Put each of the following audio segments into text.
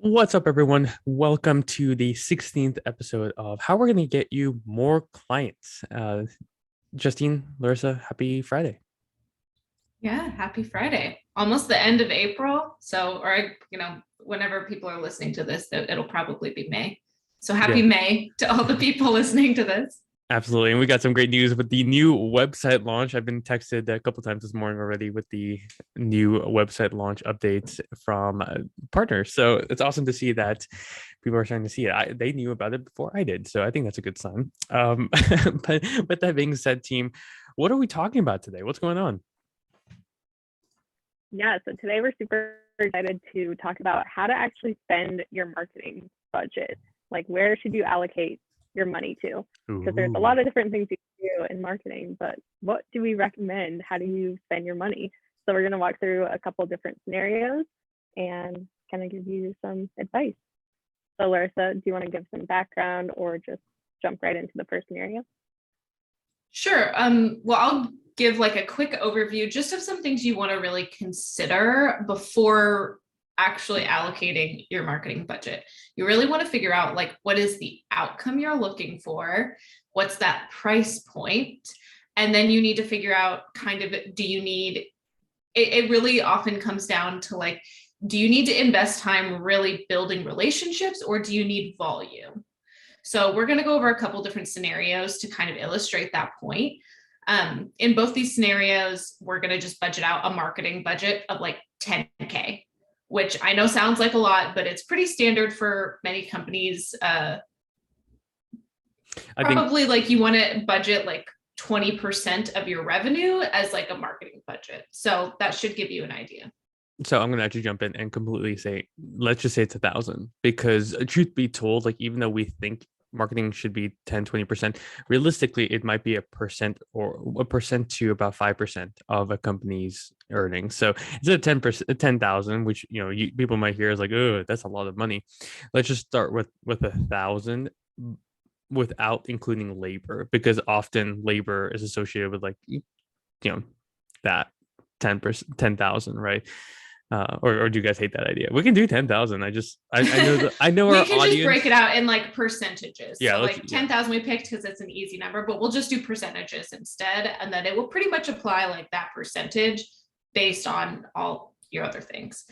What's up, everyone? Welcome to the 16th episode of How We're Going to Get You More Clients. Justine, Larissa, happy Friday. Yeah, happy Friday. Almost the end of April. So, whenever people are listening to this, it'll probably be May. So happy Yeah, May to all the people listening to this. absolutely. And we got some great news with the new website launch. I've been texted a couple times this morning already with the new website launch updates from partners. So it's awesome to see that people are starting to see it. They knew about it before I did. So I think that's a good sign. But with that being said, team, what are we talking about today? What's going on? Yeah, so today we're super excited to talk about how to actually spend your marketing budget. Like, where should you allocate your money to? Because there's a lot of different things you can do in marketing, but what do we recommend? How do you spend your money? So we're going to walk through a couple different scenarios and kind of give you some advice. So Larissa, do you want to give some background or just jump right into the first scenario? Sure. Well, I'll give like a quick overview just of some things you want to really consider before actually allocating your marketing budget. You really want to figure out like what is the outcome you're looking for, what's that price point, and then you need to figure out kind of do you need it really often comes down to like, do you need to invest time really building relationships or do you need volume? So we're going to go over a couple different scenarios to kind of illustrate that point. In both these scenarios, we're going to just budget out a marketing budget of like 10K, which I know sounds like a lot, but it's pretty standard for many companies. Probably like you want to budget like 20% of your revenue as like a marketing budget. So that should give you an idea. So I'm gonna actually jump in and completely say, let's just say it's 1,000, because truth be told, like even though we think marketing should be 10-20%, realistically it might be a percent or a percent to about 5% of a company's earnings. So instead of 10%, 10,000, which people might hear is like, oh, that's a lot of money. Let's just start with 1,000 without including labor, because often labor is associated with like that 10%, 10,000, right? Or do you guys hate that idea? We can do 10,000. I know we our can audience. Just break it out in like percentages. Yeah, so like 10,000 we picked because it's an easy number, but we'll just do percentages instead, and then it will pretty much apply like that percentage based on all your other things.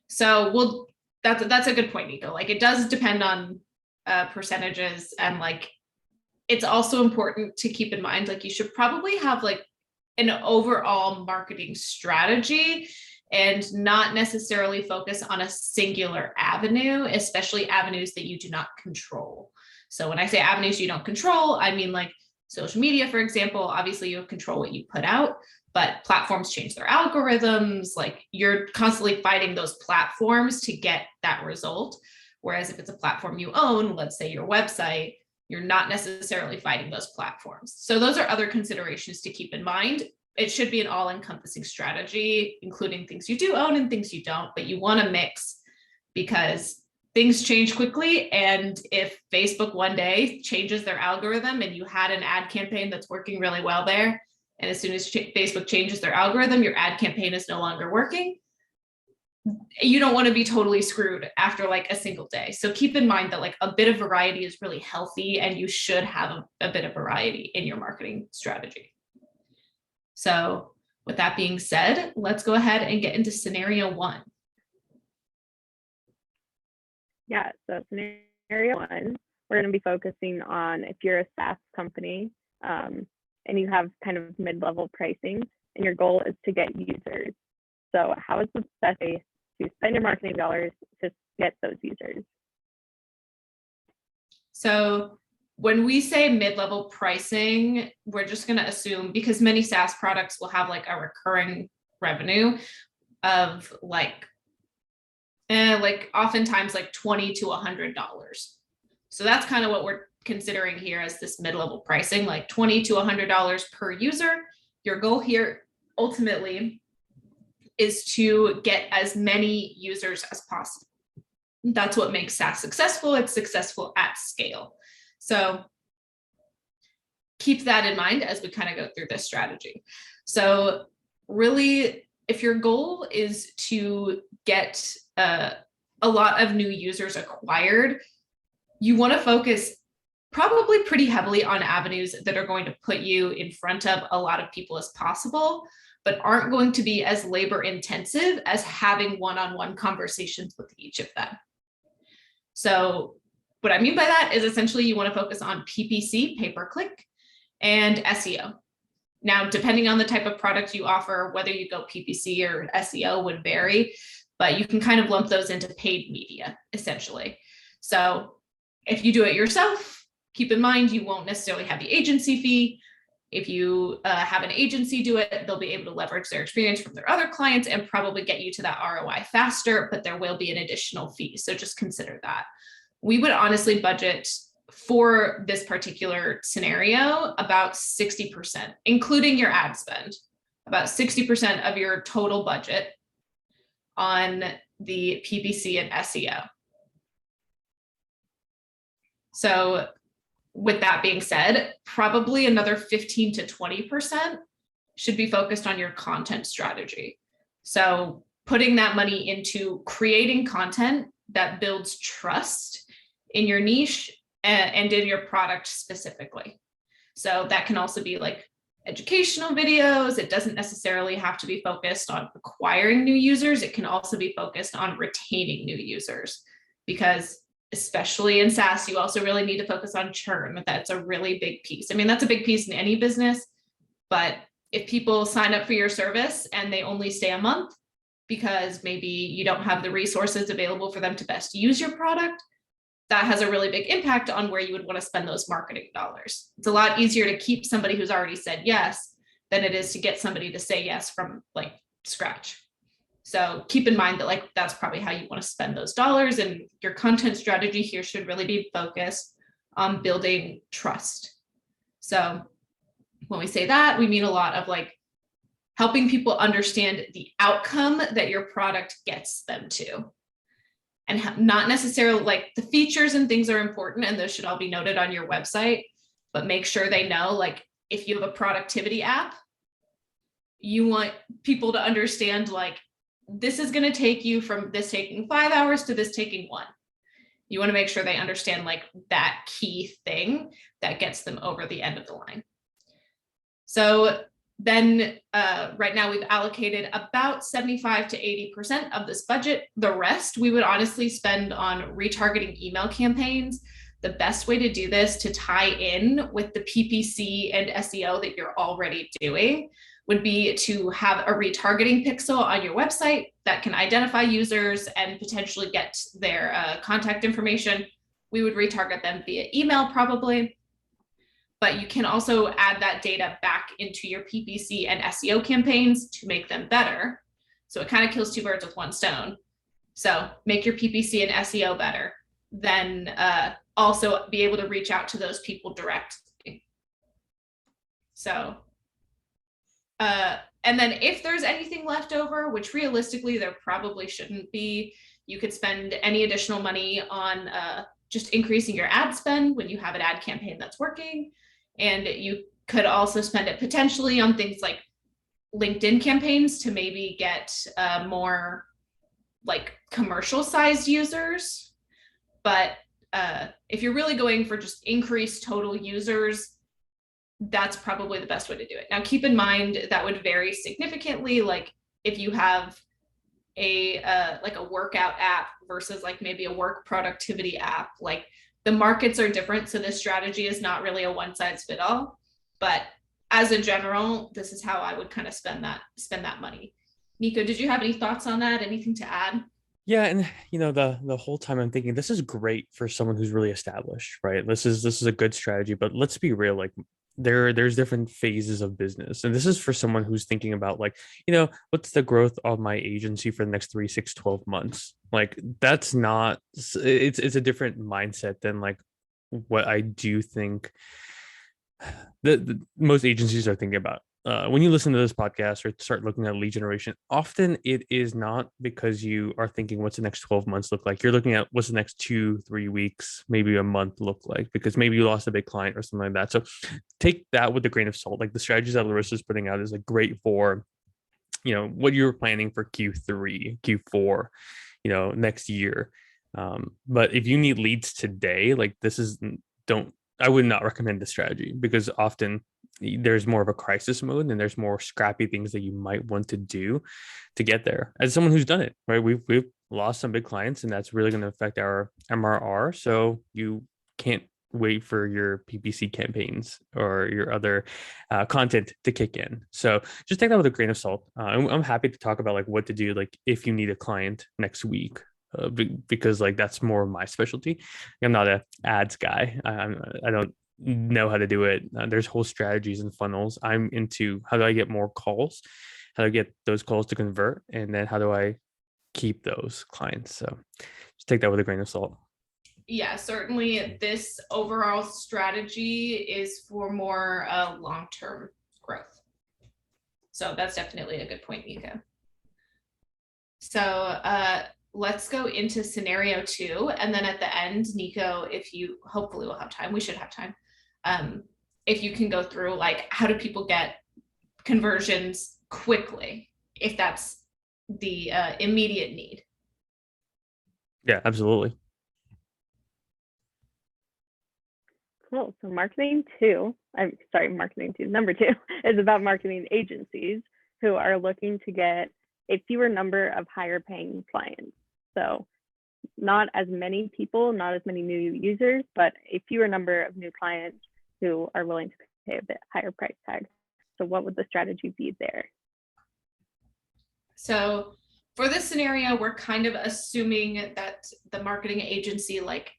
So that's a good point, Nico. Like it does depend on percentages, and like it's also important to keep in mind like you should probably have like an overall marketing strategy and not necessarily focus on a singular avenue, especially avenues that you do not control. So when I say avenues you don't control, I mean like social media, for example. Obviously you control what you put out, but platforms change their algorithms. Like you're constantly fighting those platforms to get that result. Whereas if it's a platform you own, let's say your website, you're not necessarily fighting those platforms. So those are other considerations to keep in mind. It should be an all-encompassing strategy, including things you do own and things you don't, but you want to mix because things change quickly. And if Facebook one day changes their algorithm and you had an ad campaign that's working really well there, and as soon as Facebook changes their algorithm, your ad campaign is no longer working, you don't want to be totally screwed after like a single day. So keep in mind that like a bit of variety is really healthy, and you should have a bit of variety in your marketing strategy. So with that being said, let's go ahead and get into scenario one. Yeah, so scenario one, we're going to be focusing on if you're a SaaS company and you have kind of mid-level pricing and your goal is to get users. So how is the best way to spend your marketing dollars to get those users? So when we say mid-level pricing, we're just going to assume, because many SaaS products will have like a recurring revenue of like oftentimes like $20 to $100. So that's kind of what we're considering here as this mid-level pricing, like $20 to $100 per user. Your goal here ultimately is to get as many users as possible. That's what makes SaaS successful. It's successful at scale. So keep that in mind as we kind of go through this strategy. So really, if your goal is to get a a lot of new users acquired, you want to focus probably pretty heavily on avenues that are going to put you in front of a lot of people as possible, but aren't going to be as labor intensive as having one-on-one conversations with each of them. So what I mean by that is essentially you want to focus on PPC, pay-per-click, and SEO. Now, depending on the type of product you offer, whether you go PPC or SEO would vary, but you can kind of lump those into paid media, essentially. So if you do it yourself, keep in mind you won't necessarily have the agency fee. If you have an agency do it, they'll be able to leverage their experience from their other clients and probably get you to that ROI faster, but there will be an additional fee. So just consider that. We would honestly budget for this particular scenario about 60%, including your ad spend, about 60% of your total budget on the PPC and SEO. So with that being said, probably another 15 to 20% should be focused on your content strategy. So putting that money into creating content that builds trust in your niche and in your product specifically. So that can also be like educational videos. It doesn't necessarily have to be focused on acquiring new users. It can also be focused on retaining new users, because especially in SaaS, you also really need to focus on churn. That's a really big piece. I mean, that's a big piece in any business, but if people sign up for your service and they only stay a month because maybe you don't have the resources available for them to best use your product, that has a really big impact on where you would want to spend those marketing dollars. It's a lot easier to keep somebody who's already said yes than it is to get somebody to say yes from like scratch. So keep in mind that like that's probably how you want to spend those dollars, and your content strategy here should really be focused on building trust. So when we say that, we mean a lot of like helping people understand the outcome that your product gets them to. And not necessarily like the features and things are important, and those should all be noted on your website, but make sure they know, like if you have a productivity app, you want people to understand like this is going to take you from this taking 5 hours to this taking 1. You want to make sure they understand like that key thing that gets them over the end of the line. So then right now we've allocated about 75 to 80% of this budget. The rest we would honestly spend on retargeting email campaigns. The best way to do this to tie in with the PPC and SEO that you're already doing would be to have a retargeting pixel on your website that can identify users and potentially get their contact information. We would retarget them via email probably. But you can also add that data back into your PPC and SEO campaigns to make them better. So it kind of kills 2 birds with 1 stone. So make your PPC and SEO better, then also be able to reach out to those people directly. So, and then if there's anything left over, which realistically there probably shouldn't be, you could spend any additional money on just increasing your ad spend when you have an ad campaign that's working. And you could also spend it potentially on things like LinkedIn campaigns to maybe get more like commercial sized users. But if you're really going for just increased total users, that's probably the best way to do it. Now, keep in mind that would vary significantly. Like if you have a like a workout app versus like maybe a work productivity app, like the markets are different. So this strategy is not really a one size fit all, but as a general, this is how I would kind of spend that money. Nico, did you have any thoughts on that? Anything to add? Yeah, and you know, the whole time I'm thinking this is great for someone who's really established, right? This is a good strategy, but let's be real, like there's different phases of business, and this is for someone who's thinking about like, you know, what's the growth of my agency for the next 3, 6, 12 months. Like that's not, it's a different mindset than like what I do think the most agencies are thinking about. When you listen to this podcast or start looking at lead generation, often it is not because you are thinking what's the next 12 months look like. You're looking at what's the next 2-3 weeks, maybe a month look like, because maybe you lost a big client or something like that. So take that with a grain of salt. Like the strategies that Larissa is putting out is like great for, you know, what you're planning for Q3, Q4. next year. But if you need leads today, like I would not recommend this strategy, because often there's more of a crisis mode and there's more scrappy things that you might want to do to get there. As someone who's done it, right? We've lost some big clients, and that's really going to affect our MRR. So you can't wait for your PPC campaigns or your other content to kick in. So just take that with a grain of salt. I'm happy to talk about like what to do, like if you need a client next week. Because like that's more of my specialty. I'm not an ads guy. I don't know how to do it. There's whole strategies and funnels. I'm into how do I get more calls, how do I get those calls to convert, and then how do I keep those clients. So just take that with a grain of salt. Yeah, certainly this overall strategy is for more long-term growth. So that's definitely a good point, Nico. So let's go into scenario 2. And then at the end, Nico, if you hopefully will have time, we should have time. If you can go through like how do people get conversions quickly, if that's the immediate need. Yeah, absolutely. Cool. So number 2 is about marketing agencies who are looking to get a fewer number of higher paying clients. So not as many people, not as many new users, but a fewer number of new clients who are willing to pay a bit higher price tag. So what would the strategy be there? So for this scenario, we're kind of assuming that the marketing agency, like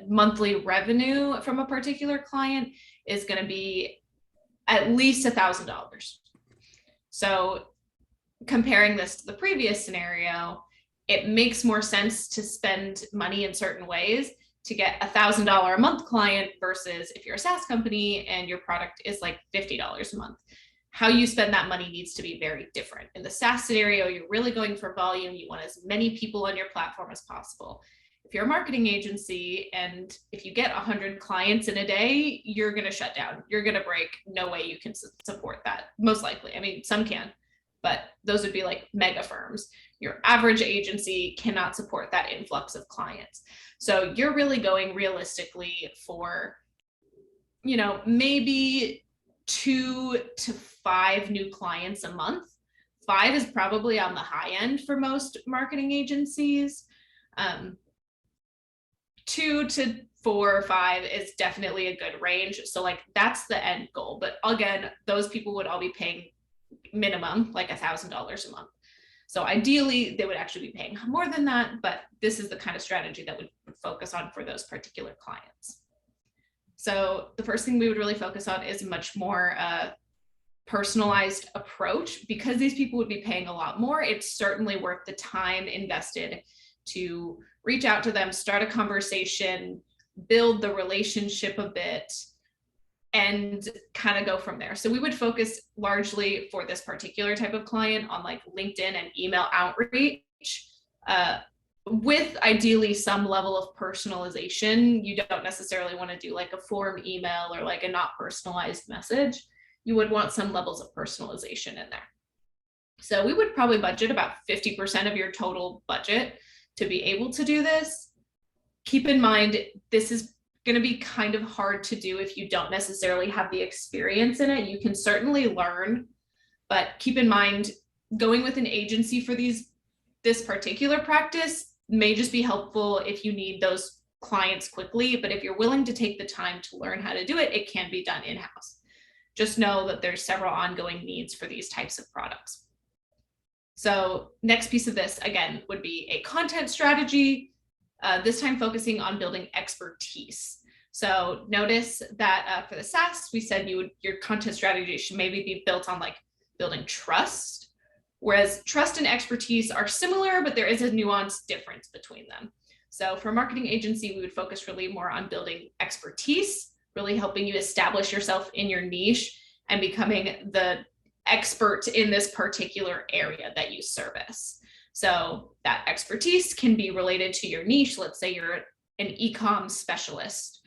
monthly revenue from a particular client is going to be at least $1,000. So comparing this to the previous scenario, it makes more sense to spend money in certain ways to get $1,000 a month client versus if you're a SaaS company and your product is like $50 a month. How you spend that money needs to be very different. In the SaaS scenario, you're really going for volume. You want as many people on your platform as possible. If you're a marketing agency and if you get 100 clients in a day, you're going to shut down. You're going to break. No way you can support that. Most likely. I mean, some can, but those would be like mega firms. Your average agency cannot support that influx of clients. So you're really going realistically for, maybe 2 to 5 new clients a month. 5 is probably on the high end for most marketing agencies. 2 to 4 or 5 is definitely a good range. So like that's the end goal. But again, those people would all be paying minimum like $1,000 a month. So ideally they would actually be paying more than that, but this is the kind of strategy that would focus on for those particular clients. So the first thing we would really focus on is a much more personalized approach. Because these people would be paying a lot more, it's certainly worth the time invested to reach out to them, start a conversation, build the relationship a bit, and kind of go from there. So we would focus largely for this particular type of client on like LinkedIn and email outreach, with ideally some level of personalization. You don't necessarily want to do like a form email or like a not personalized message. You would want some levels of personalization in there. So we would probably budget about 50% of your total budget to be able to do this. Keep in mind, this is going to be kind of hard to do if you don't necessarily have the experience in it. You can certainly learn, but keep in mind, going with an agency for this particular practice may just be helpful if you need those clients quickly. But if you're willing to take the time to learn how to do it, it can be done in-house. Just know that there's several ongoing needs for these types of products. So next piece of this, again, would be a content strategy, this time focusing on building expertise. So notice that for the SaaS, we said your content strategy should maybe be built on like building trust, whereas trust and expertise are similar, but there is a nuanced difference between them. So for a marketing agency, we would focus really more on building expertise, really helping you establish yourself in your niche and becoming the expert in this particular area that you service. So that expertise can be related to your niche. Let's say you're an e-com specialist,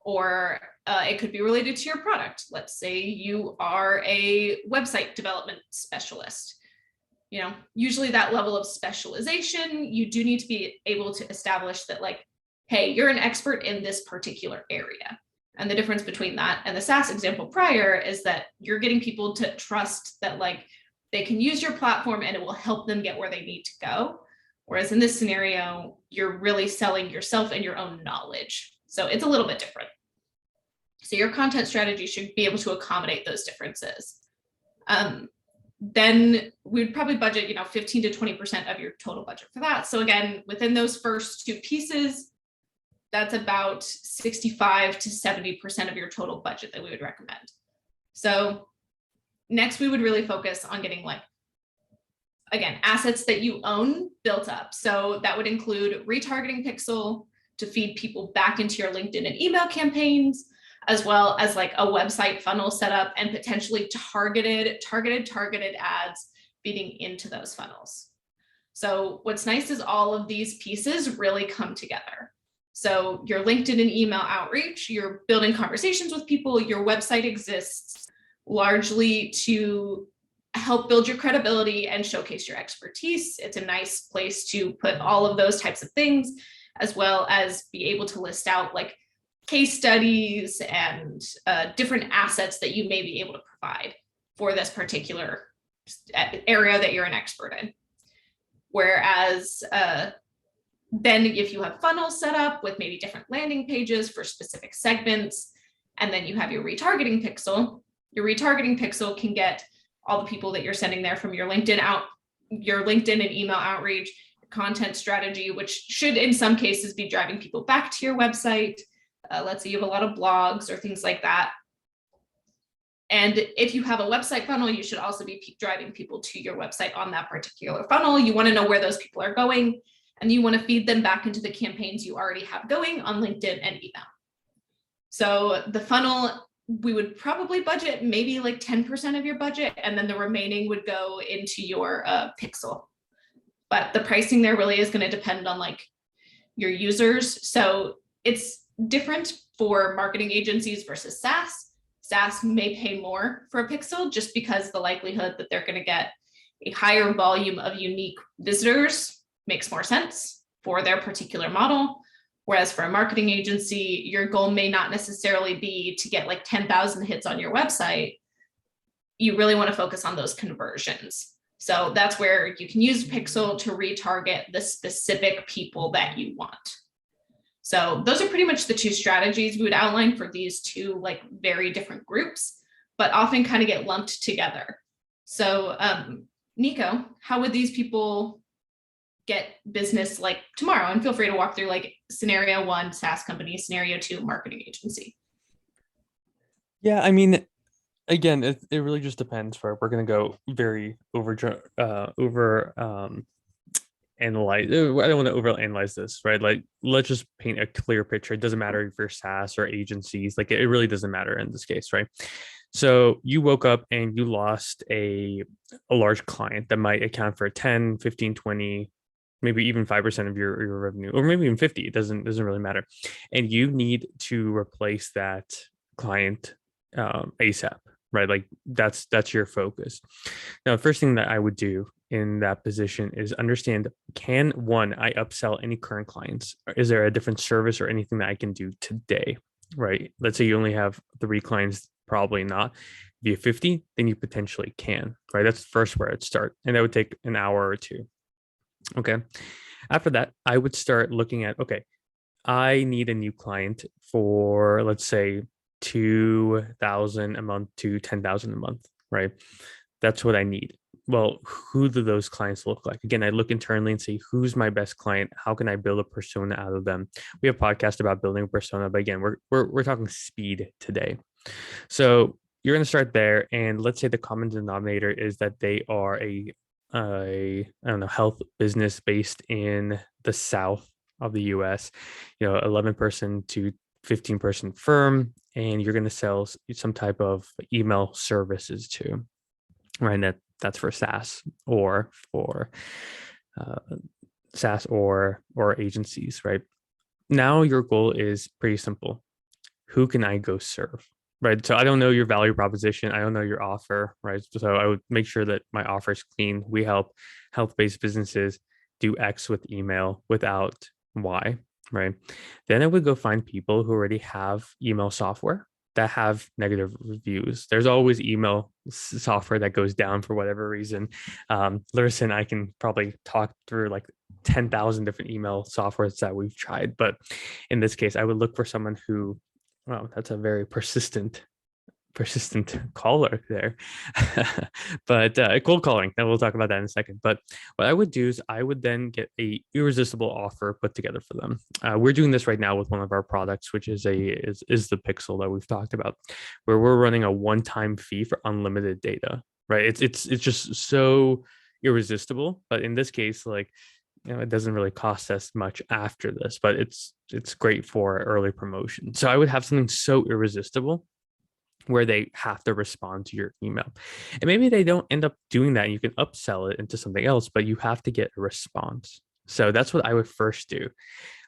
or it could be related to your product. Let's say you are a website development specialist. usually that level of specialization, you do need to be able to establish that like, hey, you're an expert in this particular area. And the difference between that and the SaaS example prior is that you're getting people to trust that like they can use your platform and it will help them get where they need to go. Whereas in this scenario, you're really selling yourself and your own knowledge. So it's a little bit different. So your content strategy should be able to accommodate those differences. Then we'd probably budget, 15 to 20% of your total budget for that. So again, within those first two pieces, that's about 65 to 70% of your total budget that we would recommend. So next, we would really focus on getting like, again, assets that you own built up. So that would include retargeting pixel to feed people back into your LinkedIn and email campaigns, as well as like a website funnel setup and potentially targeted ads feeding into those funnels. So what's nice is all of these pieces really come together. So your LinkedIn and email outreach, you're building conversations with people, your website exists largely to help build your credibility and showcase your expertise. It's a nice place to put all of those types of things, as well as be able to list out like case studies and different assets that you may be able to provide for this particular area that you're an expert in. Whereas then if you have funnels set up with maybe different landing pages for specific segments, and then you have your retargeting pixel can get all the people that you're sending there from your LinkedIn and email outreach, content strategy, which should in some cases be driving people back to your website. Let's say you have a lot of blogs or things like that. And if you have a website funnel, you should also be driving people to your website on that particular funnel. You want to know where those people are going, and you want to feed them back into the campaigns you already have going on LinkedIn and email. So the funnel, we would probably budget maybe like 10% of your budget, and then the remaining would go into your pixel. But the pricing there really is going to depend on like your users. So it's different for marketing agencies versus SaaS. SaaS may pay more for a pixel just because the likelihood that they're going to get a higher volume of unique visitors makes more sense for their particular model. Whereas for a marketing agency, your goal may not necessarily be to get like 10,000 hits on your website. You really want to focus on those conversions. So that's where you can use Pixel to retarget the specific people that you want. So those are pretty much the two strategies we would outline for these two like very different groups, but often kind of get lumped together. So Nico, how would these people get business like tomorrow? And feel free to walk through like scenario 1, SaaS company, scenario 2, marketing agency. Yeah, I mean, again, it really just depends. Right, we're going to go very analyze. I don't want to overanalyze this, right? Like, let's just paint a clear picture. It doesn't matter if you're SaaS or agencies. Like, it really doesn't matter in this case, right? So you woke up and you lost a large client that might account for 10, 15, 20, maybe even 5% of your revenue, or maybe even 50. It doesn't really matter. And you need to replace that client ASAP, right? Like that's your focus. Now, the first thing that I would do in that position is understand, can I upsell any current clients? Is there a different service or anything that I can do today, right? Let's say you only have 3 clients, probably not. If you have 50, then you potentially can, right? That's first where I'd start. And that would take an hour or 2. Okay. After that, I would start looking at, okay, I need a new client for, let's say, 2,000 a month to 10,000 a month, right? That's what I need. Well, who do those clients look like? Again, I look internally and say, who's my best client? How can I build a persona out of them? We have a podcast about building a persona, but again, we're talking speed today. So you're going to start there, and let's say the common denominator is that they are a health business based in the south of the US, 11-person to 15-person firm, and you're going to sell some type of email services to, right? That's for SaaS or for SaaS or agencies, right? Now your goal is pretty simple. Who can I go serve? Right. So I don't know your value proposition. I don't know your offer. Right. So I would make sure that my offer is clean. We help health-based businesses do X with email without Y. Right. Then I would go find people who already have email software that have negative reviews. There's always email software that goes down for whatever reason. Larissa and I can probably talk through like 10,000 different email softwares that we've tried. But in this case, I would look for someone who, wow, that's a very persistent caller there. But cold calling, and we'll talk about that in a second. But what I would do is I would then get a irresistible offer put together for them. We're doing this right now with one of our products, which is the Pixel that we've talked about, where we're running a one-time fee for unlimited data. Right? It's just so irresistible. But in this case, like, it doesn't really cost us much after this, but it's great for early promotion. So I would have something so irresistible where they have to respond to your email. And maybe they don't end up doing that, and you can upsell it into something else, but you have to get a response. So that's what I would first do.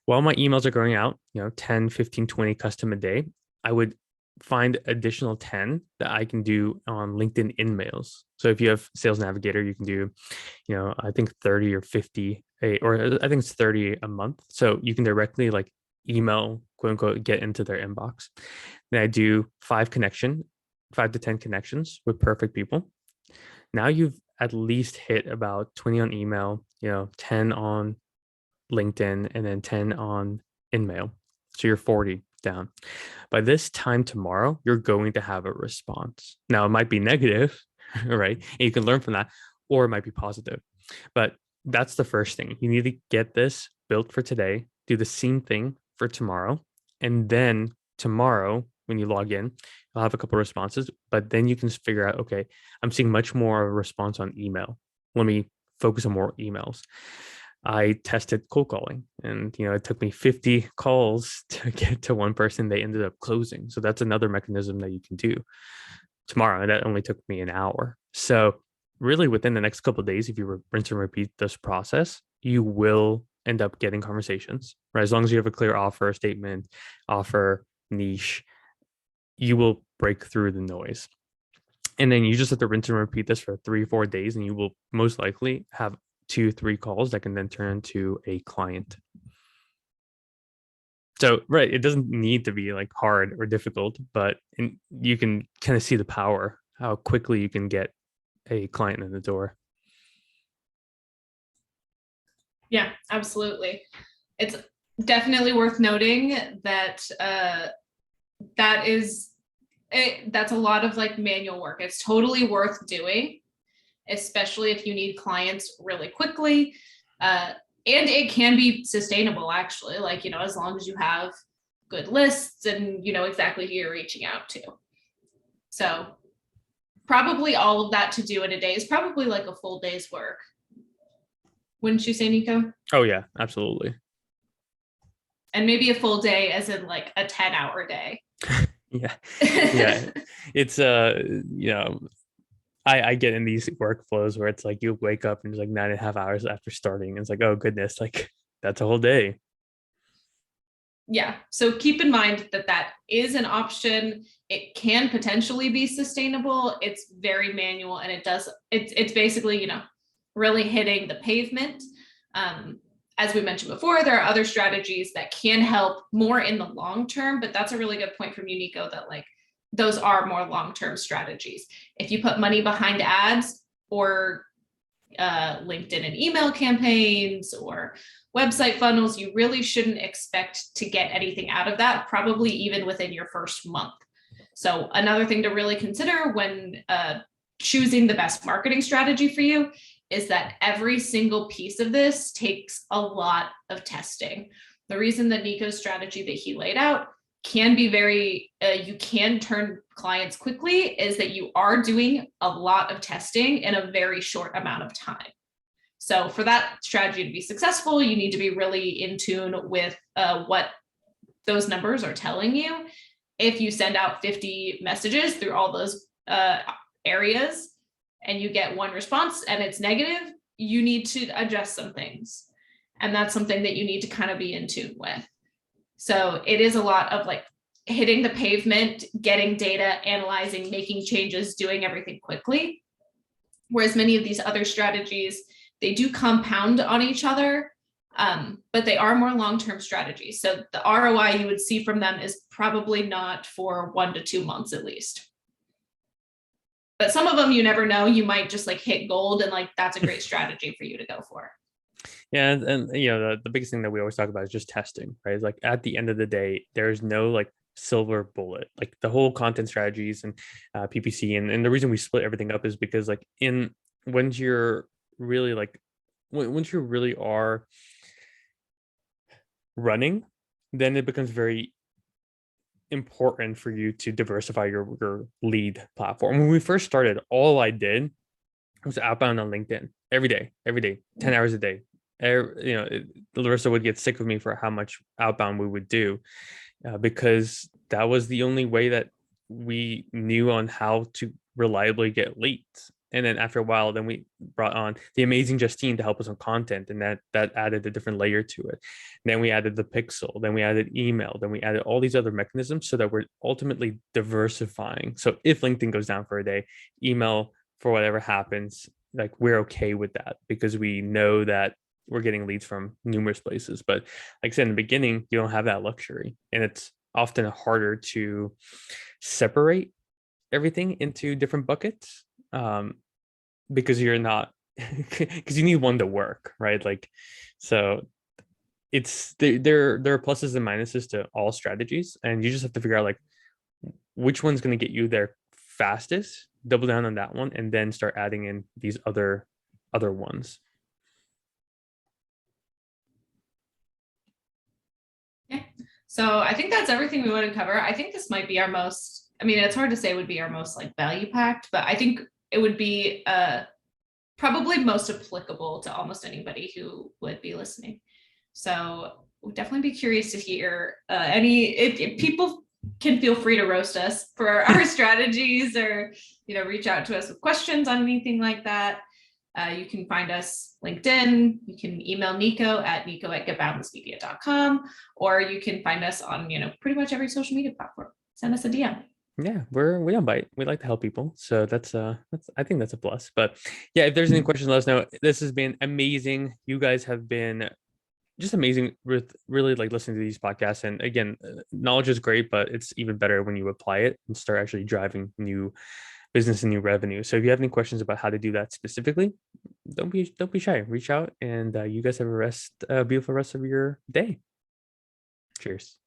While my emails are going out, 10, 15, 20 custom a day, I would find additional 10 that I can do on LinkedIn InMails. So if you have Sales Navigator, you can do, I think 30 or 50, or I think it's 30 a month. So you can directly like email, quote unquote, get into their inbox. Then I do 5 to 10 connections with perfect people. Now you've at least hit about 20 on email, 10 on LinkedIn, and then 10 on InMail. So you're 40 down. By this time tomorrow, you're going to have a response. Now it might be negative, right? And you can learn from that, or it might be positive. But that's the first thing. You need to get this built for today, do the same thing for tomorrow. And then tomorrow, when you log in, you'll have a couple of responses, but then you can figure out, okay, I'm seeing much more of a response on email. Let me focus on more emails. I tested cold calling, and it took me 50 calls to get to one person. They ended up closing. So that's another mechanism that you can do tomorrow. And that only took me an hour. So really within the next couple of days, if you rinse and repeat this process, you will end up getting conversations, right? As long as you have a clear offer statement, offer niche, you will break through the noise. And then you just have to rinse and repeat this for 3-4 days, and you will most likely have 2-3 calls that can then turn into a client. So, right, it doesn't need to be like hard or difficult, but you can kind of see the power, how quickly you can get a client in the door. Yeah, absolutely. It's definitely worth noting that that's a lot of like manual work. It's totally worth doing, especially if you need clients really quickly. And it can be sustainable, actually, like, as long as you have good lists and you know exactly who you're reaching out to. So probably all of that to do in a day is probably like a full day's work. Wouldn't you say, Nico? Oh yeah, absolutely. And maybe a full day as in like a 10-hour day. Yeah. It's I get in these workflows where it's like you wake up and it's like 9.5 hours after starting. And it's like, oh goodness, like that's a whole day. Yeah. So keep in mind that is an option. It can potentially be sustainable. It's very manual, and it's basically, really hitting the pavement. As we mentioned before, there are other strategies that can help more in the long term, but that's a really good point from you, Nico, that like those are more long-term strategies. If you put money behind ads or LinkedIn and email campaigns or website funnels, you really shouldn't expect to get anything out of that, probably even within your first month. So another thing to really consider when choosing the best marketing strategy for you is that every single piece of this takes a lot of testing. The reason that Nico's strategy that he laid out can be very, you can turn clients quickly, is that you are doing a lot of testing in a very short amount of time. So for that strategy to be successful, you need to be really in tune with what those numbers are telling you. If you send out 50 messages through all those areas and you get one response and it's negative, you need to adjust some things. And that's something that you need to kind of be in tune with. So it is a lot of like hitting the pavement, getting data, analyzing, making changes, doing everything quickly. Whereas many of these other strategies, they do compound on each other, but they are more long-term strategies. So the ROI you would see from them is probably not for 1 to 2 months at least. But some of them, you never know, you might just like hit gold and like, that's a great strategy for you to go for. Yeah, and you know, the biggest thing that we always talk about is just testing, right? Like at the end of the day, there's no like silver bullet. Like the whole content strategies and PPC, and the reason we split everything up is because like once you're really like once you really are running, then it becomes very important for you to diversify your lead platform. When we first started, all I did was outbound on LinkedIn every day, 10 hours a day. Larissa would get sick of me for how much outbound we would do, because that was the only way that we knew on how to reliably get leads. And then after a while, then we brought on the amazing Justine to help us on content, and that added a different layer to it. And then we added the pixel, then we added email, then we added all these other mechanisms so that we're ultimately diversifying. So if LinkedIn goes down for a day, email for whatever happens, like we're okay with that because we know that we're getting leads from numerous places. But like I said in the beginning, you don't have that luxury, and it's often harder to separate everything into different buckets, because you're not because you need one to work, right? Like, so it's there are pluses and minuses to all strategies, and you just have to figure out like which one's going to get you there fastest, double down on that one, and then start adding in these other ones. Yeah. So I think that's everything we want to cover. I think this might be our most, I mean, it's hard to say would be our most like value packed, but I think it would be probably most applicable to almost anybody who would be listening. So we'll definitely be curious to hear if people can feel free to roast us for our strategies, or reach out to us with questions on anything like that. You can find us LinkedIn. You can email Nico at nico@getboundlessmedia.com, or you can find us on pretty much every social media platform. Send us a DM. Yeah, we don't bite. We like to help people, so that's I think that's a plus. But yeah, if there's any questions, let us know. This has been amazing. You guys have been just amazing with really like listening to these podcasts. And again, knowledge is great, but it's even better when you apply it and start actually driving new business and new revenue. So if you have any questions about how to do that specifically, don't be shy. Reach out, and you guys have a beautiful rest of your day. Cheers.